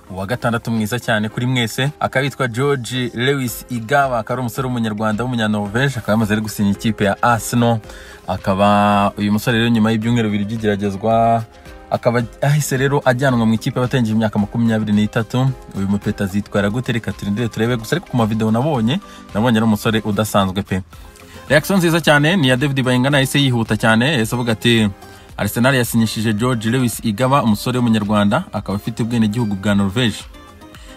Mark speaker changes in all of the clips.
Speaker 1: wa gatandatu mwiza cyane kuri mwese, akabitwa George Lewis Igaba, akaba umusore w'umunyarwanda w'umunyanorvege, akaba yamaze gusinya ikipe ya Arsenal. Akaba uyu musore rero nyuma y'ibyumweru bibiri by'igeragezwa akaba ahise rero ajyanwa mu ikipe y'abatengeje imyaka 23. Uyu mupeta zitwara gute? Reka turebe gusa, ariko ku mavideo nabonye ari umusore udasanzwe pe. Reaction nziza cyane ni ya David Bayingana, yahise yihuta cyane, yahise avuga ati Arsenal yasinyishije George Lewis Igaba, umusore w'umunyarwanda, akaba afite ubwene gihugu bwa Norvege.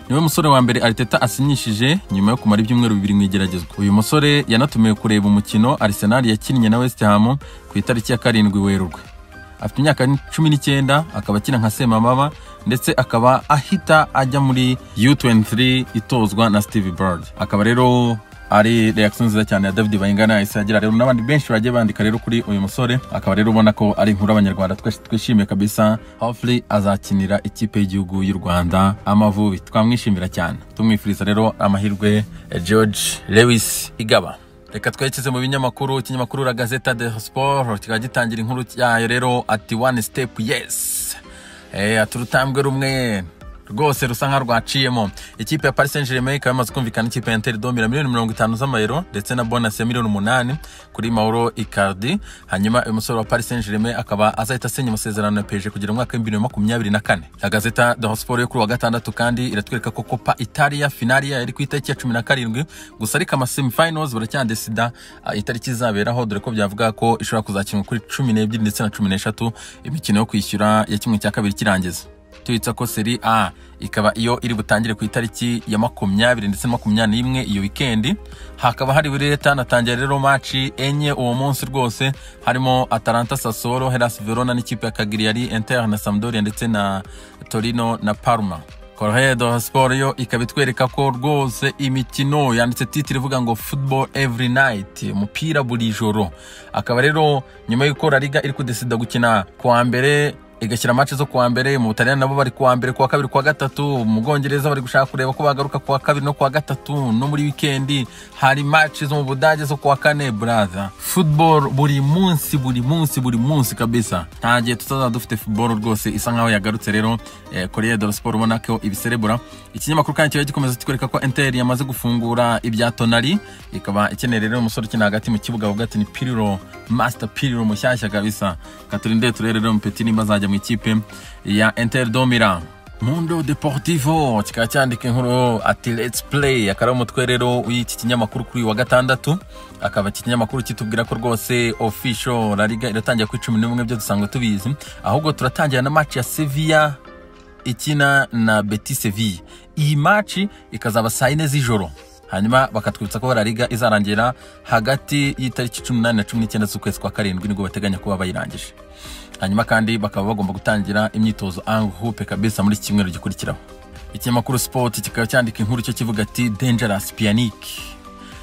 Speaker 1: Niwe musore wa mbere Arteta asinyishije nyuma yo kumara ibyumweru bibiri mu igeragezwa. Uyu musore yanatumiwe kureba umukino Arsenal yakinnye na West Ham ku itariki ya 7 Werurwe. Afite imyaka 19, akaba akina nka Semamaba, ndetse akaba ahita ajya muri U23 itozwa na Steve Bird. Akaba rero ari reaction nziza cyane ya David Bayingana, isagira rero n'abandi benshi bagiye bandika rero kuri uyu musore. Akaba rero ubona ko ari inkuru abanyarwanda twishimiye kabisa. Hopefully azakinira ikipe y'igihugu y'u Rwanda Amavubi, twamwishimira cyane. Tumwifuriza rero amahirwe George Lewis Igaba. Reka twekeze mu binyamakuru. Ikinyamakuru La Gazzetta dello Sport kikaba gitangira inkuru yayo rero ati one step yes, aturutambwe rumwe rwose rusa nka rwaciyemo. Ikipe ya Paris Saint-Germain ikaba yamaze kumvikana ikipe ya Inter domira $50 z'amayero ndetse na bonus ya $8 kuri Mauro Icardi. Hanyuma uyu musore wa Paris Saint-Germain akaba azahita asenya amasezerano na PSG kugira umwaka wa 2024. La Gazzetta dello Sport yo kuri wa gatandatu kandi iratwereka ko Coppa Italia finale yari ku itariki ya 17, gusa ariko ama semifinals baracyandesida itariki zaberaho, dore ko byavuga ko ishobora kuzakinwa kuri 12 ndetse na 13 imikino yo kwishyura ya kimwe cya kabiri kirangiza. Tuitsa ko Serie A ikaba iyo iri butangire ku itariki ya 20 ndetse na 21 iyo weekend. Hakaba hari buri leta natangira rero match enye uwo munsi rwose, harimo Atalanta Sassuolo, Hellas Verona n'ikipe ya Cagliari, Inter na Sampdoria ndetse na Torino na Parma. Corriere dello Sport yo ikabitwereka ko rwose imikino yanditse titre ivuga ngo football every night, umupira buri joro. Akaba rero nyuma y'uko La Liga iri kudesida gukina kwa mbere igashyira match zo kwa mbere, mu Butaliyani nabo bari kwa mbere, kwa kabiri, kwa gatatu, mu Bwongereza bari gushaka kureba ko bagaruka kwa kabiri no kwa gatatu, no muri weekend hari match zo mu Budage zo kwa kane. Brother, football buri munsi kabisa, ntagiye tutaza dufite football rwose isa nkaho yagarutse rero. Corriere dello Sport ubona ko ibiserebura. Ikinyamakuru kandi cyo gikomeza kikwereka ko Inter yamaze gufungura ibya Tonali, ikaba ikeneye rero umusore ukina hagati mu kibuga avuga ati ni Pirlo, Master Pirlo mushyashya kabisa. Katurinde turere rero mpeti nimba azajya mu ikipe ya Inter do Milan. Mundo Deportivo kikaba cyandika inkuru ati let's play, akaba umutwe rero w'iki kinyamakuru kuri wa gatandatu. Akaba iki kinyamakuru kitubwira ko rwose official La Liga iratangira ku 11 byo dusanzwe tubizi, ahubwo turatangira na match ya Sevilla ikina na Betis Sevilla. Iyi match ikazaba saa 4 z'ijoro, hanyuma bakatwibutsa ko La Liga izarangira hagati y'itariki 18 na 19 z'ukwezi kwa 7 nibwo bateganya kuba bayirangije. Hanyuma kandi bakaba bagomba gutangira imyitozo en groupe kabisa muri kimwe gikurikiraho. Ikinyamakuru Sport kikaba cyandika inkuru cyo kivuga ati dangerous Pjanic.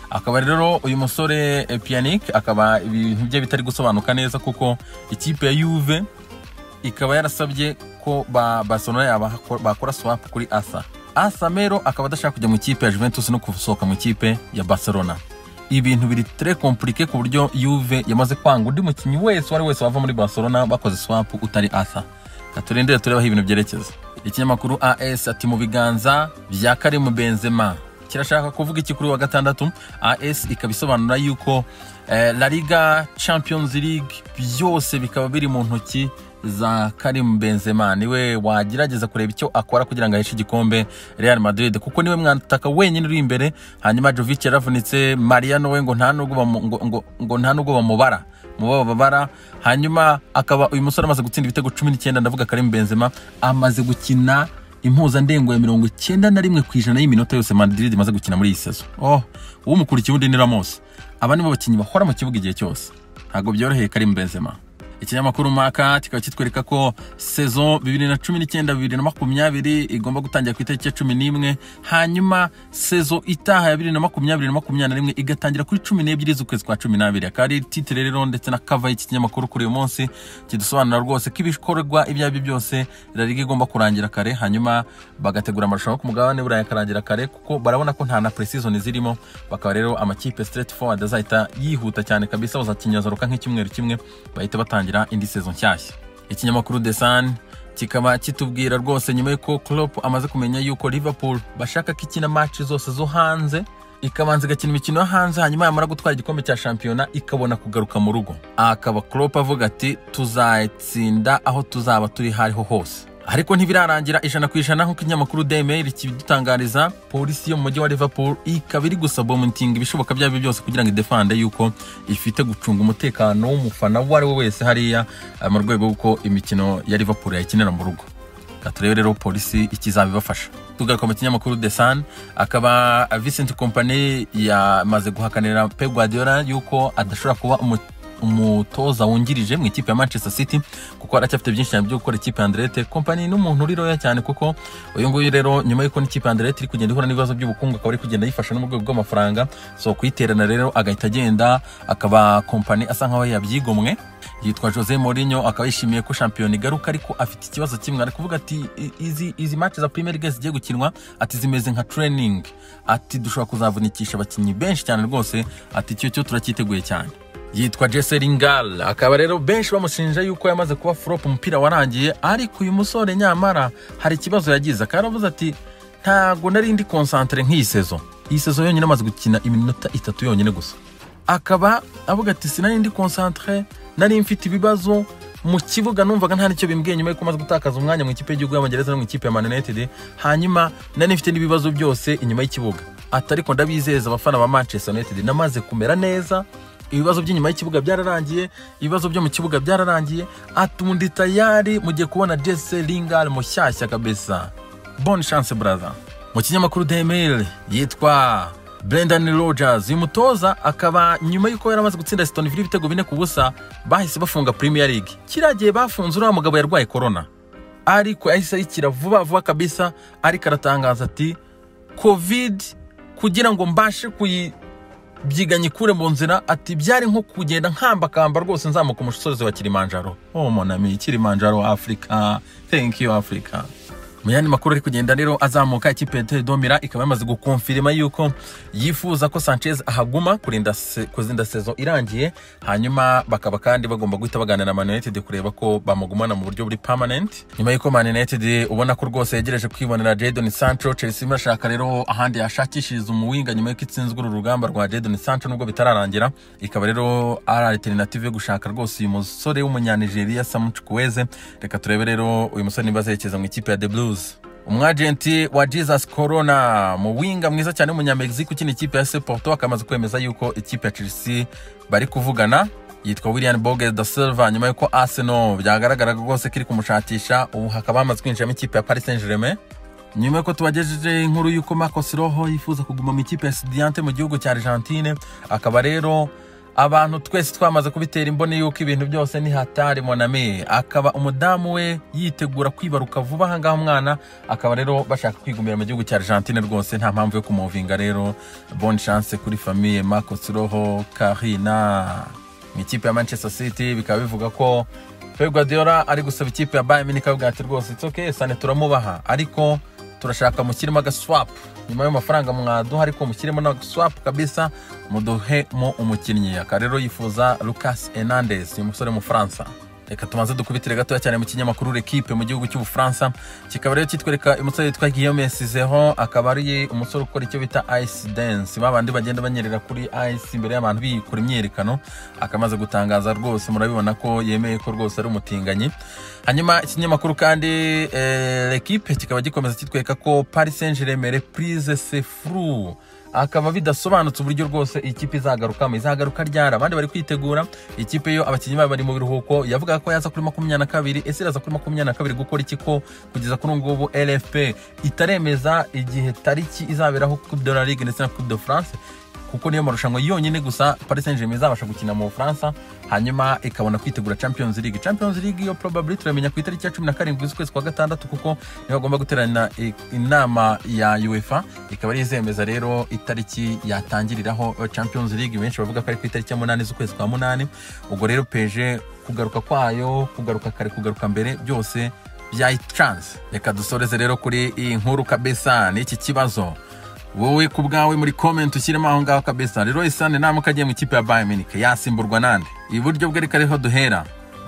Speaker 1: Akaba rero uyu musore Pjanic akaba ibintu bye bitari gusobanuka neza, kuko ikipe ya Juve ikaba yarasabye ko Barcelona bakora swap kuri Asa Mero akaba adashaka kujya mu ikipe ya Juventus no kusohoka mu ikipe ya Barcelona. Ibintu biri très compliqué ku buryo Juve yamaze kwanga undi mukinyi wese wava muri Barcelona bakoze swap utari Asa. Katurindire tureba ibintu byerekeza. Ikinyamakuru AS ati mu biganza bya Karim Benzema kirashaka kuvuga iki kuri wa gatandatu. AS ikabisobanura yuko La Liga, Champions League byose bikaba biri mu ntoki za Karim Benzema. Niwe wagerageza kureba icyo akora kugira ngo aheshe igikombe Real Madrid, kuko niwe mwantaka wenyine uri imbere. Hanyuma Jovic yaravunitse, Mariano we ngo nta nubwo bamubara babara. Hanyuma akaba uyu musore amaze gutsinda ibitego 19, ndavuga Karim Benzema amaze gukina impuzandengo ya 91% y'iminota yose Madrid imaze gukina muri iyi season. Umukurikiye undi ni Ramos. Aba nibo bakinyi bahora mu kibuga igihe cyose, ntago byoroheye Karim Benzema. Ikinyamakuru Marca kikaba kitwereka ko saison 2019-2020 igomba gutangira ku itariki ya 11, hanyuma saison itaha ya 2020-2021 igatangira kuri 12 z'ukwezi kwa 12. Akari titre rero ndetse na cover y'iki kinyamakuru kuri uyu munsi kidusobanura rwose ko ibikorwa ibyabi byose La Liga igomba kurangira kare, hanyuma bagategura amarushanwa ku mugabane buraya karangira kare, kuko barabona ko nta na pre-season zirimo. Bakaba rero amakipe straight forward azahita yihuta cyane kabisa, bazakinyaza ruka nk'icyumweru kimwe bahita batangira indi saison nshyashya. Ikinyamakuru The Sun kikaba kitubwira rwose nyuma yuko Klopp amaze kumenya yuko Liverpool bashaka ko ikina match zose zo hanze, ikabanza igakina imikino yo hanze, hanyuma yamara gutwara igikombe cya shampiyona ikabona kugaruka mu rugo. Akaba Klopp avuga ati tuzatsinda aho tuzaba turi hariho hose. Ariko ntibirarangira 100% nk'uko ikinyamakuru Daily Mail kibidutangariza. Polisi yo mu mujyi wa Liverpool ikaba iri gusaba umutinga ibishoboka byabo byose kugira ngo idefende yuko ifite gucunga umutekano w'umufana wari we wese hariya mu rwego rw'uko imikino ya Liverpool yakinira mu rugo. Katurebe rero polisi ikizabibafasha. Tugaruka mu kinyamakuru The Sun, akaba Vincent Kompany yamaze guhakanira Pep Guardiola yuko adashobora kuba umutoza wungirije mu ikipe ya Manchester City kuko aracyafite byinshi cyane byo gukora ikipe ya Anderlecht. Kompany n'umuntu uri roya cyane kuko uyu nguyu rero nyuma y'uko n'ikipe ya Anderlecht iri kugenda ihura n'ibibazo by'ubukungu akaba ari kugenda yifasha no mu rwego rw'amafaranga, so kuyiterana rero agahita agenda, akaba Kompany asa nkaho yabyigomwe. Yitwa Jose Mourinho, akaba yishimiye ko shampiyona igaruka, ariko afite ikibazo kimwe, ari kuvuga ati izi match za Premier League zigiye gukinwa ati zimeze nka training, ati dushobora kuzavunikisha abakinnyi benshi cyane rwose, ati cyo turacyiteguye cyane. Yitwa Jesse Lingard, akaba rero benshi bamushinja yuko yamaze kuba flop umupira warangiye, ariko uyu musore nyamara hari ikibazo yagize, akaravuze ati ntago nari ndi concentre nk'iyi season. Iyi season yonyine amaze gukina iminota 3 yonyine gusa. Akaba avuga ati sinari ndi concentre, nari mfite ibibazo mu kibuga, numvaga nta nicyo bimbwiye nyuma yo kumaze gutakaza umwanya mu ikipe y'igihugu y'Abongereza no mu ikipe ya Man United, hanyuma nari mfite n'ibibazo byose inyuma y'ikibuga. Ariko ndabizeza abafana ba Manchester United namaze kumera neza, ibibazo by'inyuma y'ikibuga byararangiye, ibibazo byo mu kibuga byararangiye, atundi tayari mugiye kubona Jesse Lingard mushyashya kabisa. Bonne chance brother. Mu kinyamakuru Daily Mail yitwa Brendan Rodgers, uyu mutoza akaba nyuma yuko yaramaze gutsinda Aston Villa ibitego 4-0 bahise bafunga Premier League. Kiragiye bafunze uriya mugabo yarwaye corona, ariko yahise yikira vuba kabisa, ariko aratangaza ati covid kugira ngo mbashe kuyibyiganye kure mu nzira, ati byari nko kugenda nkambakamba rwose nzamuka umusozi wa Kilimanjaro. Oh mon ami, Kilimanjaro Africa, thank you Africa. Muyandi makuru ari kugenda rero azamuka, ikipe ya Domira ikaba yamaze gukonfirma yuko yifuza ko Sanchez ahaguma kuzinda season irangiye, hanyuma bakaba kandi bagomba guhita baganira na Man United kureba ko bamugumana mu buryo buri permanent. Nyuma yuko Man United ubona ko rwose yegereje kwibonera Jadon Sancho, Chelsea irashaka rero ahandi yashakishiriza umuwinga nyuma yuko itsinzwe urugamba rwa Jadon Sancho nubwo bitararangira, ikaba rero ari alternative yo gushaka rwose uyu musore w'umunyanigeria Samu Chukwueze. Reka turebe rero uyu musore nibaza yekeza mu ikipe ya The Blues. Umwagenti wa Jesus Corona, mu winga mwiza cyane w'umunyamegiziko ukina ikipe ya FC Porto, akamaze kwemeza yuko ikipe ya Chelsea bari kuvugana. Yitwa William Borges da Silva, nyuma yuko Arsenal byagaragaraga rwose kiri kumushakisha, ubu hakaba hamaze kwinjira mu ikipe ya Paris Saint-Germain. Nyuma yuko tubagejeje inkuru yuko Marcos Rojo yifuza kuguma mu ikipe ya Estudiantes mu gihugu cya Argentine, akaba rero abantu twese twamaze kubitera imboni yuko ibintu byose ni hatari monami. Akaba umudamu we yitegura kwibaruka vuba hangaha umwana, akaba rero bashaka kwigumira mu gihugu cya Argentine rwose, nta mpamvu yo kumuvinga rero. Bonne chance kuri famille Marcos Rojo Carina. Mu ikipe ya Manchester City bikaba bivuga ko Pep Guardiola ari gusaba ikipe ya Bayern Munich avuga ati rwose it's okay sane turamubaha, ariko turashaka mushyiremo agaswap nyuma y'amafaranga mwaduha, ariko mushyiremo na swap kabisa muduhe mu umukinnyi. Aka rero yifuza Lucas Hernandez, umusore mu France. Reka tumaze dukubitire gato cyane mu kinyamakuru L'Equipe mu gihugu cy'u Bufaransa, kikaba rero kitwereka umusore witwa Guillaume Cizeron, akaba ari umusore ukora icyo bita ice dance, babandi bagenda banyerera kuri ice imbere y'abantu bikora imyerekano. Akamaze gutangaza rwose, murabibona ko yemeye ko rwose ari umutinganyi. Hanyuma ikinyamakuru kandi L'Equipe kikaba gikomeza kitwereka ko Paris Saint-Germain reprise c'est flou, akaba bidasobanutse uburyo rwose ikipe izagaruka ryara. Abandi bari kwitegura ikipe yo abakinnyi bari mu biruhuko, yavuga ko yaza kuri 22, ese iraza kuri 22 gukora iki ko kugeza kuri ngubu LFP itaremeza igihe tariki izaberaho Coupe de la Ligue ndetse na Coupe de France, kuko niyo marushanwa yonyine gusa Paris Saint-Germain izabasha gukina mu France, hanyuma ikabona kwitegura Champions League yo probably turamenya ku itariki ya 17 z'ukwezi kwa gatandatu, kuko niho bagomba guterana inama ya UEFA ikaba ari izemeza rero itariki yatangiriraho Champions League. Benshi bavuga ko ari ku itariki ya 8 z'ukwezi kwa 8. Ubwo rero PSG kugaruka kwayo, kugaruka kare, kugaruka mbere, byose bya chance. Reka dusoreze rero kuri iyi nkuru kabisa n'iki kibazo. Wowe ku bwawe muri comment ushyiremo aho ngaho kabisa. Leroy Sané namuka agiye mu ikipe ya Bayern Munich yasimburwa nande? Iburyo bwe reka riho duhera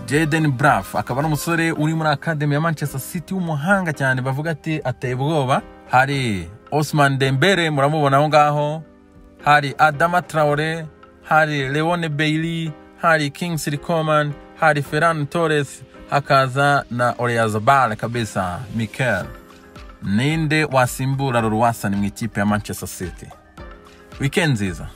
Speaker 1: Jaden Braff akaba n'umusore uri muri academy ya Manchester City w'umuhanga cyane bavuga ati ateye ubwoba. Hari Ousmane Dembele muramubona aho ngaho, hari Adama Traoré, hari Leone Bailey, hari Kingsley Coman, hari Ferran Torres, hakaza na Oyarzabal kabisa Mikel. Ninde wasimbura Leroy Sane mu ikipe ya Manchester City? Weekend nziza.